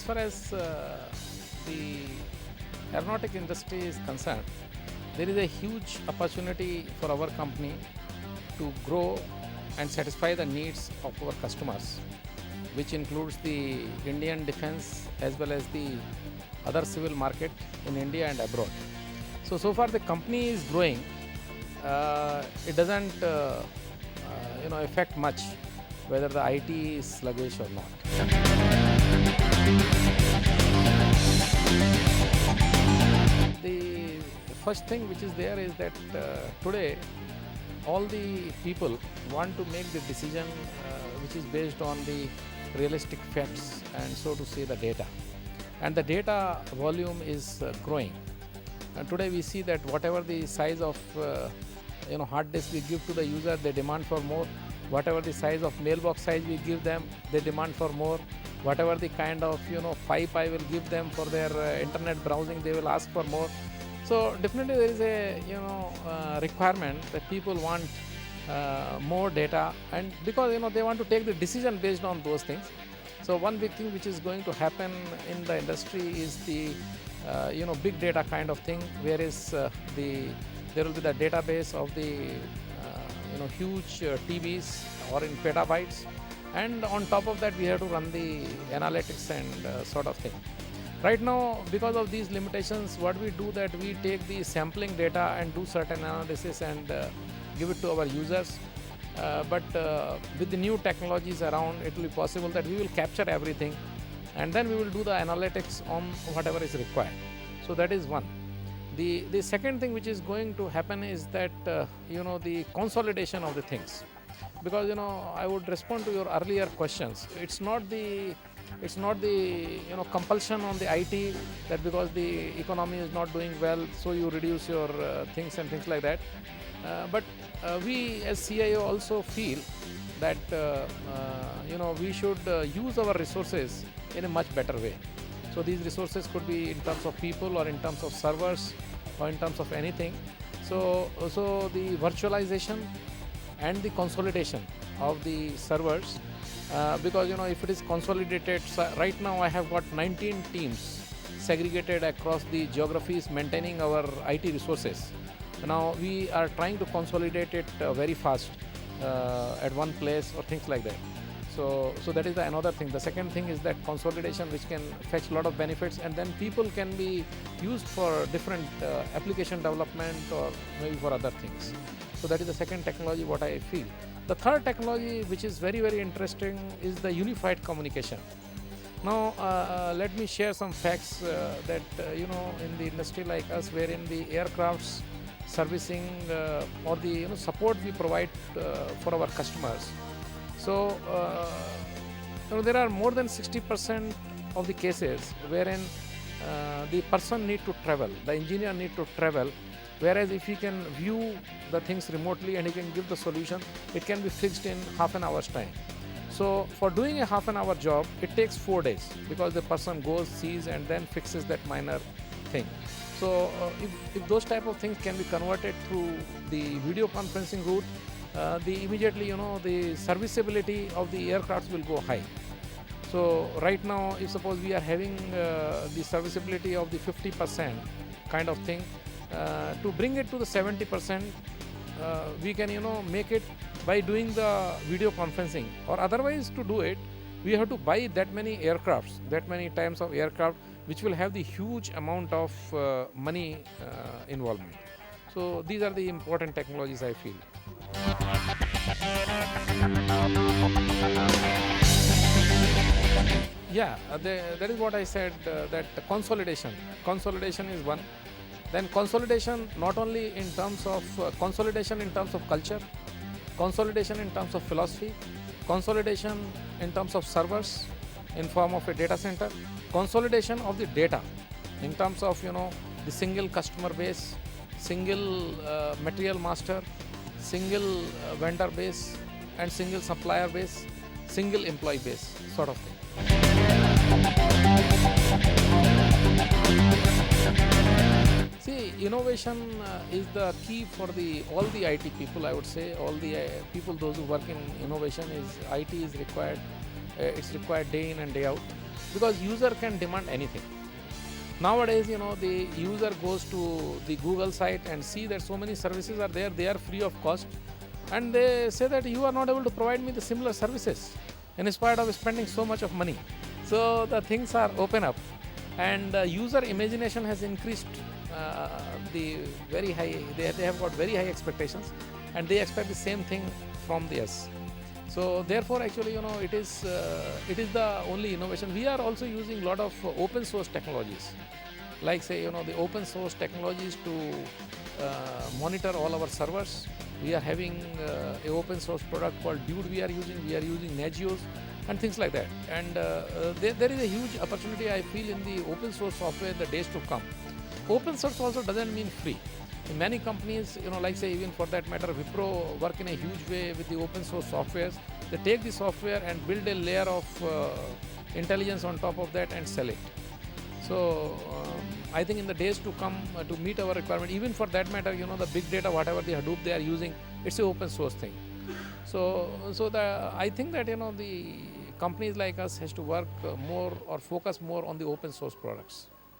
far as the aeronautic industry is concerned, there is a huge opportunity for our company to grow and satisfy the needs of our customers, which includes the Indian defense as well as the other civil market in India and abroad. So far the company is growing. It doesn't affect much whether the IT is sluggish or not. The first thing which is there is that today all the people want to make the decision which is based on the realistic facts and so to say the data. And the data volume is growing. And today we see that whatever the size of hard disk we give to the user, they demand for more. Whatever the size of mailbox size we give them, they demand for more. Whatever the kind of pipe I will give them for their internet browsing, they will ask for more. So definitely there is a requirement that people want more data, and because they want to take the decision based on those things. So one big thing which is going to happen in the industry is the big data kind of thing, whereas there will be the database of the huge TBs or in petabytes, and on top of that we have to run the analytics and sort of thing. Right now, because of these limitations, what we do that we take the sampling data and do certain analysis and give it to our users. But with the new technologies around, it will be possible that we will capture everything and then we will do the analytics on whatever is required. So that is one. The second thing which is going to happen is that the consolidation of the things. Because I would respond to your earlier questions. It's not the compulsion on the IT that because the economy is not doing well, so you reduce your things and things like that. But we as CIO also feel that we should use our resources in a much better way. So these resources could be in terms of people or in terms of servers or in terms of anything. So the virtualization and the consolidation of the servers, because if it is consolidated, so right now I have got 19 teams segregated across the geographies maintaining our IT resources. Now we are trying to consolidate it very fast at one place or things like that. So that is another thing. The second thing is that consolidation, which can fetch a lot of benefits, and then people can be used for different application development or maybe for other things. So that is the second technology what I feel. The third technology which is very, very interesting is the unified communication. Now let me share some facts that in the industry like us, wherein the aircrafts servicing or the support we provide for our customers. So there are more than 60% of the cases wherein the person need to travel, the engineer need to travel, whereas if he can view the things remotely and he can give the solution, it can be fixed in half an hour's time. So for doing a half an hour job, it takes 4 days because the person goes, sees and then fixes that minor thing. So if those type of things can be converted through the video conferencing route, the immediately the serviceability of the aircrafts will go high. So right now, if suppose we are having the serviceability of the 50% kind of thing, to bring it to the 70%, we can make it by doing the video conferencing, or otherwise to do it, we have to buy that many aircrafts, that many types of aircraft, which will have the huge amount of money involvement. So these are the important technologies I feel. Yeah, that is what I said, that consolidation is one. Then consolidation not only in terms of consolidation in terms of culture, consolidation in terms of philosophy, consolidation in terms of servers in form of a data center, consolidation of the data in terms of the single customer base, single material master, single vendor base and single supplier base, single employee base sort of thing. See, innovation is the key for all the IT people, I would say. All the people, those who work in innovation, is IT is required. It's required day in and day out. because user can demand anything. Nowadays, the user goes to the Google site and see that so many services are there, they are free of cost, and they say that you are not able to provide me the similar services in spite of spending so much of money. So the things are open up, and user imagination has increased the very high, they have got very high expectations, and they expect the same thing from us. So therefore, actually, it is the only innovation. We are also using a lot of open source technologies, like say, the open source technologies to monitor all our servers. We are having a open source product called Dude. We are using Nagios and things like that. And there is a huge opportunity, I feel, in the open source software in the days to come. Open source also doesn't mean free. In many companies, like say even for that matter, Wipro work in a huge way with the open source softwares. They take the software and build a layer of intelligence on top of that and sell it. So I think in the days to come, to meet our requirement, even for that matter, the big data, whatever the Hadoop they are using, it's an open source thing. So I think that the companies like us has to work more or focus more on the open source products.